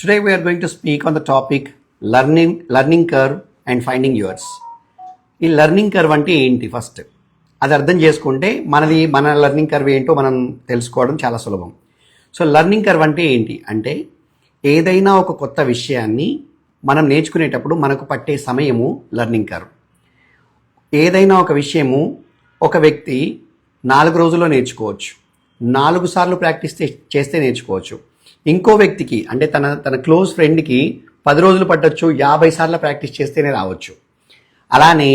Today we are going to speak on the topic learning curve and finding yours. ఈ learning curve అంటే ఏంటి first అది అర్థం చేసుకుంటే మన లెర్నింగ్ కర్వ్ ఏంటో మనం తెలుసుకోవడం చాలా సులభం. సో లెర్నింగ్ కర్వ్ అంటే ఏంటి అంటే ఏదైనా ఒక కొత్త విషయాన్ని మనం నేర్చుకునేటప్పుడు మనకు పట్టే సమయము లెర్నింగ్ కర్వ్. ఏదైనా ఒక విషయము ఒక వ్యక్తి 4 రోజుల్లో నేర్చుకోవచ్చు, 4 సార్లు ప్రాక్టీస్ చేస్తే నేర్చుకోవచ్చు. ఇంకో వ్యక్తికి అంటే తన క్లోజ్ ఫ్రెండ్కి 10 రోజులు పట్టొచ్చు, 50 సార్లు ప్రాక్టీస్ చేస్తేనే రావచ్చు. అలానే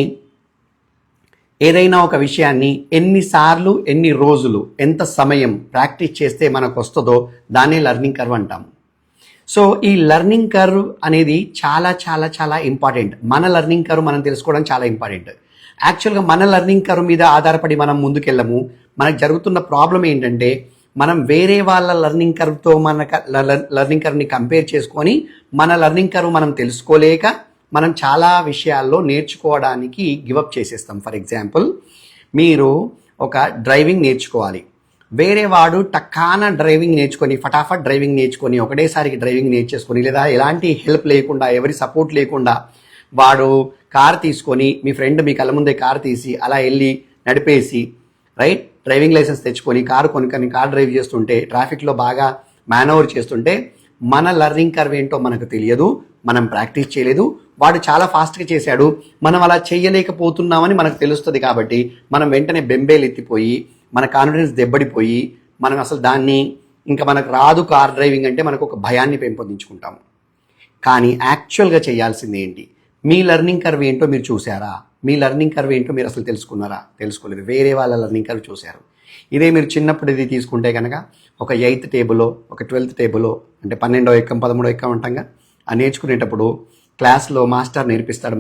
ఏదైనా ఒక విషయాన్ని ఎన్నిసార్లు, ఎన్ని రోజులు, ఎంత సమయం ప్రాక్టీస్ చేస్తే మనకు వస్తుందో దాన్నే లెర్నింగ్ కర్వ్ అంటాము. సో ఈ లెర్నింగ్ కర్వ్ అనేది చాలా చాలా చాలా ఇంపార్టెంట్. మన లెర్నింగ్ కర్వ్ మనం తెలుసుకోవడం చాలా ఇంపార్టెంట్. యాక్చువల్గా మన లెర్నింగ్ కర్వ్ మీద ఆధారపడి మనం ముందుకెళ్ళము. మనకు జరుగుతున్న ప్రాబ్లం ఏంటంటే మనం వేరే వాళ్ళ లెర్నింగ్ కర్వ్తో లెర్నింగ్ కర్వ్ని కంపేర్ చేసుకొని మన లెర్నింగ్ కర్వ్ మనం తెలుసుకోలేక మనం చాలా విషయాల్లో నేర్చుకోవడానికి గివప్ చేసేస్తాం. ఫర్ ఎగ్జాంపుల్, మీరు ఒక డ్రైవింగ్ నేర్చుకోవాలి, వేరే వాడు టక్కాన డ్రైవింగ్ నేర్చుకొని ఫటాఫట్ డ్రైవింగ్ నేర్చుకొని ఒకటేసారికి డ్రైవింగ్ నేర్చేసుకొని లేదా ఎలాంటి హెల్ప్ లేకుండా ఎవరి సపోర్ట్ లేకుండా వాడు కార్ తీసుకొని మీ ఫ్రెండ్ మీ కళ్ళ ముందే కార్ తీసి అలా వెళ్ళి నడిపేసి రైట్ డ్రైవింగ్ లైసెన్స్ తెచ్చుకొని కారు కొనుక్కొని కార్ డ్రైవ్ చేస్తుంటే ట్రాఫిక్లో బాగా మేనోవర్ చేస్తుంటే మన లెర్నింగ్ కర్వ్ ఏంటో మనకు తెలియదు, మనం ప్రాక్టీస్ చేయలేదు. వాడు చాలా ఫాస్ట్గా చేశాడు, మనం అలా చేయలేకపోతున్నామని మనకు తెలుస్తుంది. కాబట్టి మనం వెంటనే బెంబేలెత్తిపోయి మన కాన్ఫిడెన్స్ దెబ్బడిపోయి మనం అసలు దాన్ని ఇంకా మనకు రాదు కార్ డ్రైవింగ్ అంటే మనకు ఒక భయాన్ని పెంపొందించుకుంటాము. కానీ యాక్చువల్గా చేయాల్సింది ఏంటి? మీ లెర్నింగ్ కర్వ్ ఏంటో మీరు చూసారా? మీ లెర్నింగ్ కర్వ్ ఏంటో మీరు అసలు తెలుసుకున్నారా? తెలుసుకోలేదు. వేరే వాళ్ళ లెర్నింగ్ కర్వ్ చూశారు. ఇదే మీరు చిన్నప్పుడు ఇది తీసుకుంటే కనుక ఒక 8th టేబుల్లో, ఒక 12th టేబుల్లో అంటే 12వ ఎక్కం 13వ ఎక్కం అంటాంగా ఆ నేర్చుకునేటప్పుడు క్లాస్లో మాస్టర్ నేర్పిస్తాడు.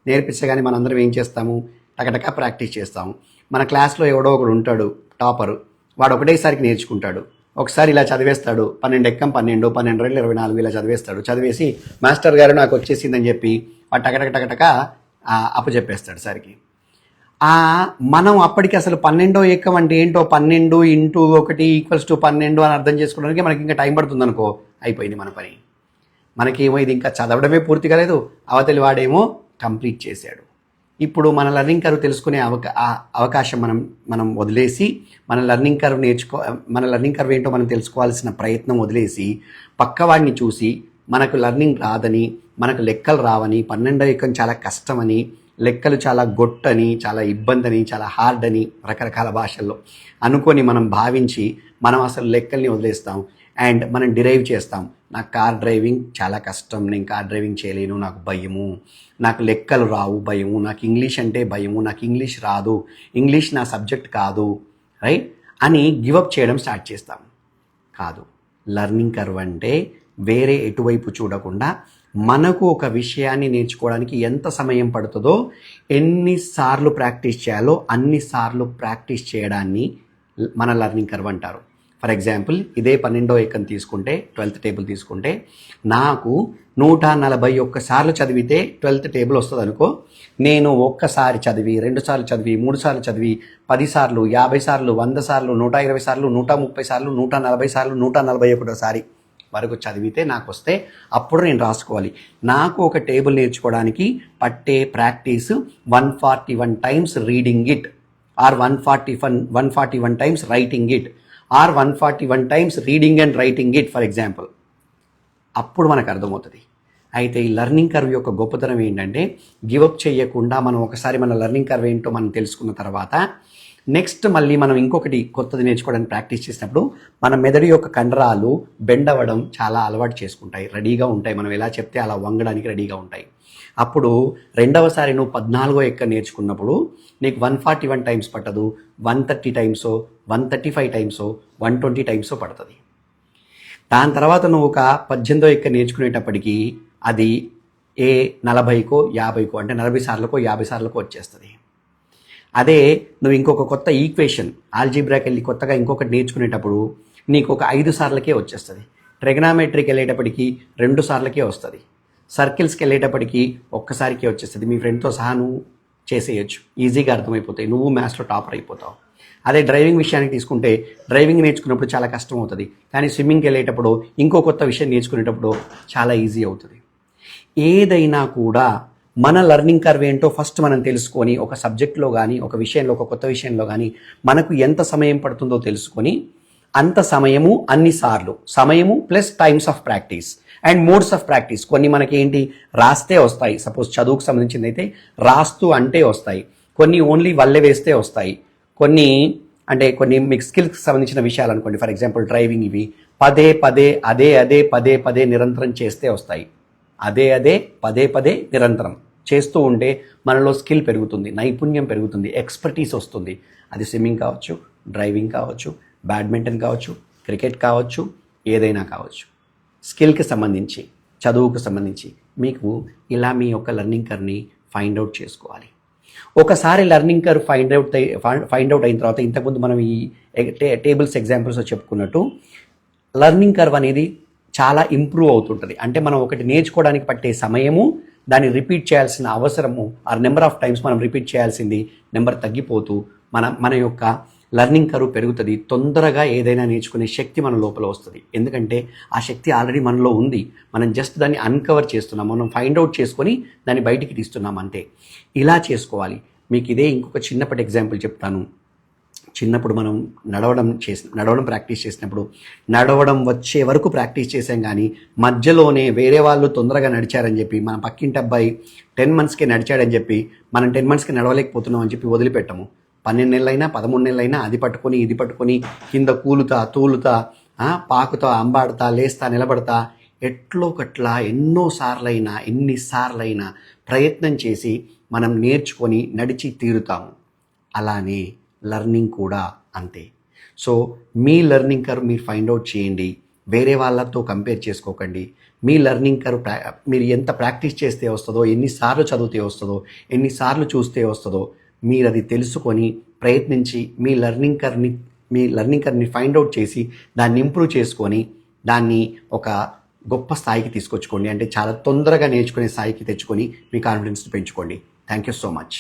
నేర్పించగానే మనందరం ఏం చేస్తాము? టకటకా ప్రాక్టీస్ చేస్తాము. మన క్లాస్లో ఎవడో ఒకడు ఉంటాడు టాపరు, వాడు ఒకటేసారికి నేర్చుకుంటాడు. ఒకసారి ఇలా చదివేస్తాడు, 12 ఎక్కం 12, 12 2 24 ఇలా చదివేస్తాడు. చదివేసి మాస్టర్ గారు నాకు వచ్చేసిందని చెప్పి వాడు టకటక అప్పచెప్పేస్తాడు సరికి. మనం అప్పటికి అసలు 12వ ఎక్కం అంటే ఏంటో 12 × 1 = 12 అని అర్థం చేసుకోవడానికి మనకి ఇంకా టైం పడుతుంది అనుకో, అయిపోయింది మన పని. మనకేమో ఇది ఇంకా చదవడమే పూర్తి కాలేదు, అవతలి వాడేమో కంప్లీట్ చేశాడు. ఇప్పుడు మన లెర్నింగ్ కర్వ్ తెలుసుకునే అవకాశం మనం వదిలేసి మన లెర్నింగ్ కర్వ్ ఏంటో మనం తెలుసుకోవాల్సిన ప్రయత్నం వదిలేసి పక్కవాడిని చూసి మనకు లెర్నింగ్ రాదని, మనకు లెక్కలు రావని, 12వ ఎక్కం చాలా కష్టమని, లెక్కలు చాలా గొట్టని, చాలా ఇబ్బంది అని, చాలా హార్డ్ అని రకరకాల భాషల్లో అనుకొని మనం భావించి మనం అసలు లెక్కల్ని వదిలేస్తాం అండ్ మనం డిరైవ్ చేస్తాం. నాకు కార్ డ్రైవింగ్ చాలా కష్టం, నేను కార్ డ్రైవింగ్ చేయలేను, నాకు భయము, నాకు లెక్కలు రావు, భయము, నాకు ఇంగ్లీష్ అంటే భయము, నాకు ఇంగ్లీష్ రాదు, ఇంగ్లీష్ నా సబ్జెక్ట్ కాదు రైట్ అని గివప్ చేయడం స్టార్ట్ చేస్తాం. కాదు, లెర్నింగ్ కర్వ్ అంటే వేరే ఎటువైపు చూడకుండా మనకు ఒక విషయాన్ని నేర్చుకోవడానికి ఎంత సమయం పడుతుందో, ఎన్నిసార్లు ప్రాక్టీస్ చేయాలో అన్నిసార్లు ప్రాక్టీస్ చేయడాన్ని మన లెర్నింగ్ కర్వ్ అంటారు. ఫర్ ఎగ్జాంపుల్, ఇదే 12వ ఎక్కం తీసుకుంటే 12th టేబుల్ తీసుకుంటే నాకు 141 సార్లు చదివితే 12th టేబుల్ వస్తుంది అనుకో. నేను ఒక్కసారి చదివి, 2 సార్లు చదివి, 3 సార్లు చదివి, 10 సార్లు, 50 సార్లు, 100 సార్లు, 120 సార్లు, 130 సార్లు, 140 సార్లు, 141 సారి వరకు చదివితే నాకు వస్తే అప్పుడు నేను రాసుకోవాలి. నాకు ఒక టేబుల్ నేర్చుకోవడానికి పట్టే practice 141 times reading it, or 141 times writing it, or 141 times reading and writing it for example. అప్పుడు మనకు అర్థమవుతుంది. అయితే ఈ లెర్నింగ్ కర్వ్ యొక్క గొప్పతనం ఏంటంటే గివప్ చేయకుండా మనం ఒకసారి మన లెర్నింగ్ కర్వ్ ఏంటో మనం తెలుసుకున్న తర్వాత నెక్స్ట్ మళ్ళీ మనం ఇంకొకటి కొత్తది నేర్చుకోవడానికి ప్రాక్టీస్ చేసినప్పుడు మన మెదడు యొక్క కండరాలు బెండ్ అవ్వడం చాలా అలవాటు చేసుకుంటాయి, రెడీగా ఉంటాయి. మనం ఎలా చెప్తే అలా వంగడానికి రెడీగా ఉంటాయి. అప్పుడు రెండవసారి నువ్వు 14వ ఎక్కం నేర్చుకున్నప్పుడు నీకు 141 టైమ్స్ పట్టదు, 130 టైమ్సో, 135 టైమ్సో, 120 టైమ్సో పడుతుంది. దాని తర్వాత నువ్వు ఒక 18వ ఎక్కం నేర్చుకునేటప్పటికీ అది 40కో 50కో అంటే 40 సార్లకో 50 సార్లకో వచ్చేస్తుంది. అదే నువ్వు ఇంకొక కొత్త ఈక్వేషన్ ఆల్జీబ్రాకి వెళ్ళి కొత్తగా ఇంకొకటి నేర్చుకునేటప్పుడు నీకు ఒక 5 సార్లకే వచ్చేస్తుంది. ట్రిగనామెట్రీకి వెళ్ళేటప్పటికి 2 సార్లకే వస్తుంది. సర్కిల్స్కి వెళ్ళేటప్పటికి ఒక్కసారికే వచ్చేస్తుంది. మీ ఫ్రెండ్తో సహా నువ్వు చేసేయచ్చు, ఈజీగా అర్థమైపోతాయి, నువ్వు మ్యాథ్స్లో టాపర్ అయిపోతావు. అదే డ్రైవింగ్ విషయానికి తీసుకుంటే డ్రైవింగ్ నేర్చుకున్నప్పుడు చాలా కష్టం అవుతుంది, కానీ స్విమ్మింగ్కి వెళ్ళేటప్పుడు ఇంకో కొత్త విషయం నేర్చుకునేటప్పుడు చాలా ఈజీ అవుతుంది. ఏదైనా కూడా మన లెర్నింగ్ కర్వ్ ఏంటో ఫస్ట్ మనం తెలుసుకొని ఒక సబ్జెక్ట్లో కానీ ఒక విషయంలో ఒక కొత్త విషయంలో కానీ మనకు ఎంత సమయం పడుతుందో తెలుసుకొని అంత సమయము అన్నిసార్లు సమయము plus times of practice and modes of practice. కొన్ని మనకి ఏంటి రాస్తే వస్తాయి, సపోజ్ చదువుకు సంబంధించింది అయితే రాస్తూ అంటే వస్తాయి, కొన్ని ఓన్లీ వల్లె వేస్తే వస్తాయి, కొన్ని మీకు స్కిల్స్కి సంబంధించిన విషయాలు అనుకోండి, ఫర్ ఎగ్జాంపుల్ డ్రైవింగ్, ఇవి పదే పదే పదే పదే నిరంతరం చేస్తే వస్తాయి. పదే పదే నిరంతరం చేస్తూ ఉంటే మనలో స్కిల్ పెరుగుతుంది, నైపుణ్యం పెరుగుతుంది, ఎక్స్పర్టీస్ వస్తుంది. అది స్విమ్మింగ్ కావచ్చు, డ్రైవింగ్ కావచ్చు, బ్యాడ్మింటన్ కావచ్చు, క్రికెట్ కావచ్చు, ఏదైనా కావచ్చు. స్కిల్కి సంబంధించి, చదువుకు సంబంధించి మీకు ఇలా మీ యొక్క లెర్నింగ్ కర్వ్ని ఫైండ్ అవుట్ చేసుకోవాలి. ఒకసారి లెర్నింగ్ కర్వ్ ఫైండ్ అవుట్ అయిన తర్వాత, ఇంతకుముందు మనం ఈ టేబుల్స్ ఎగ్జాంపుల్స్లో చెప్పుకున్నట్టు లెర్నింగ్ కర్వ్ అనేది చాలా ఇంప్రూవ్ అవుతుంటుంది. అంటే మనం ఒకటి నేర్చుకోవడానికి పట్టే సమయము, దాన్ని రిపీట్ చేయాల్సిన అవసరము, ఆ నెంబర్ ఆఫ్ టైమ్స్ మనం రిపీట్ చేయాల్సింది నెంబర్ తగ్గిపోతూ మన యొక్క లెర్నింగ్ కర్వ్ పెరుగుతుంది. తొందరగా ఏదైనా నేర్చుకునే శక్తి మన లోపల వస్తుంది. ఎందుకంటే ఆ శక్తి ఆల్రెడీ మనలో ఉంది, మనం జస్ట్ దాన్ని అన్కవర్ చేస్తున్నాం, మనం ఫైండ్ అవుట్ చేసుకొని దాన్ని బయటికి తీస్తున్నాం అంతే. ఇలా చేసుకోవాలి. మీకు ఇదే ఇంకొక చిన్నప్పటి ఎగ్జాంపుల్ చెప్తాను. చిన్నప్పుడు మనం నడవడం ప్రాక్టీస్ చేసినప్పుడు నడవడం వచ్చే వరకు ప్రాక్టీస్ చేసాం, కానీ మధ్యలోనే వేరే వాళ్ళు తొందరగా నడిచారని చెప్పి, మన పక్కింటి అబ్బాయి 10 monthsకే నడిచాడని చెప్పి మనం 10 monthsకి నడవలేకపోతున్నాం అని చెప్పి వదిలిపెట్టము. 12 నెలలైనా 13 నెలలైనా అది పట్టుకొని ఇది పట్టుకొని కింద కూలుతా తూలుతా పాకుతా అంబాడుతా లేస్తా నిలబడతా ఎట్లోకట్లా ఎన్నిసార్లైనా ప్రయత్నం చేసి మనం నేర్చుకొని నడిచి తీరుతాము. అలానే లెర్నింగ్ కూడా అంతే. సో మీ లెర్నింగ్ కర్వ్ మీరు ఫైండ్ అవుట్ చేయండి, వేరే వాళ్ళతో కంపేర్ చేసుకోకండి. మీ లెర్నింగ్ కర్వ్ మీరు ఎంత ప్రాక్టీస్ చేస్తే వస్తుందో, ఎన్నిసార్లు చదివితే వస్తుందో, ఎన్నిసార్లు చూస్తే వస్తుందో మీరు అది తెలుసుకొని ప్రయత్నించి మీ లెర్నింగ్ కర్వ్ని ఫైండ్ అవుట్ చేసి దాన్ని ఇంప్రూవ్ చేసుకొని దాన్ని ఒక గొప్ప స్థాయికి తీసుకొచ్చుకోండి. అంటే చాలా తొందరగా నేర్చుకునే స్థాయికి తెచ్చుకొని మీ కాన్ఫిడెన్స్ని పెంచుకోండి. Thank you so much.